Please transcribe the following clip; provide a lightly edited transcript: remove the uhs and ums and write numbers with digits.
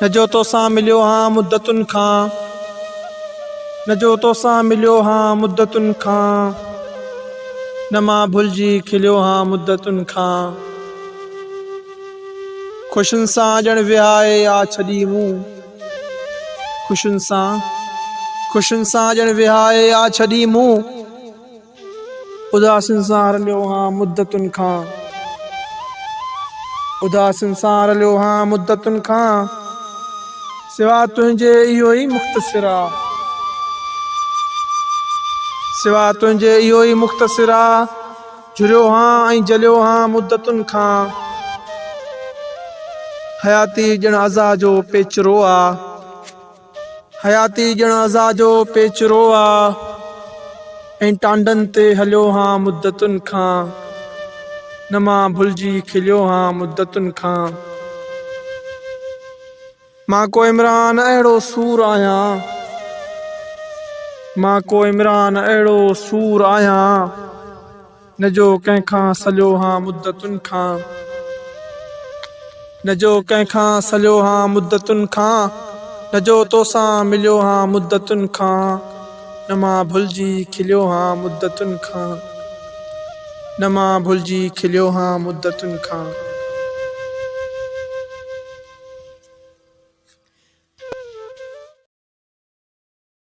न जो तोसां मिलियो हाँ मुद्दतुनि खां, न जो तोसां मिलियो हाँ मुद्दतुनि खां, न मां भुलिजी खिलियो हाँ मुद्दतुनि खां। ख़ुशियुनि सां ॼण विहाए आ छॾी मूं, ख़ुशियुनि सां ॼण विहाए आ छॾी मूं, उदासियुनि सां रलियो हाँ मुद्दतुनि खां, उदासियुनि सां रलियो हाँ मुद्दतुनि खां। सिवा तुंहिंजे इहो ई मुख़्तसिर आ, सिवा तुंहिंजे इहो ई मुख़्तसिर आ, झुरियो हाँ ऐं जलियो हाँ मुद्दतुनि खां। हयाती ॼण अज़ा जो पेचरो आ, हयाती ॼण अज़ा जो पेचरो आ, ऐं टांडनि ते हलियो हाँ मुद्दतुनि खां, न मां भुलिजी खिलियो हाँ मुद्दतुनि खां। मां को इमरान अहिड़ो सूर आहियां, मां को इमरान अहिड़ो सूर आहियां, न जो कंहिंखां सलियो हाँ मुद्दतुनि खां, न जो कंहिंखां सलियो हाँ मुद्दतुनि खां, न जो तोसां मिलियो हाँ मुद्दतुनि खां, न मां भुलिजी खिलियो हाँ मुद्दतुनि खां, न मां भुलिजी खिलियो हाँ मुद्दतुनि खां।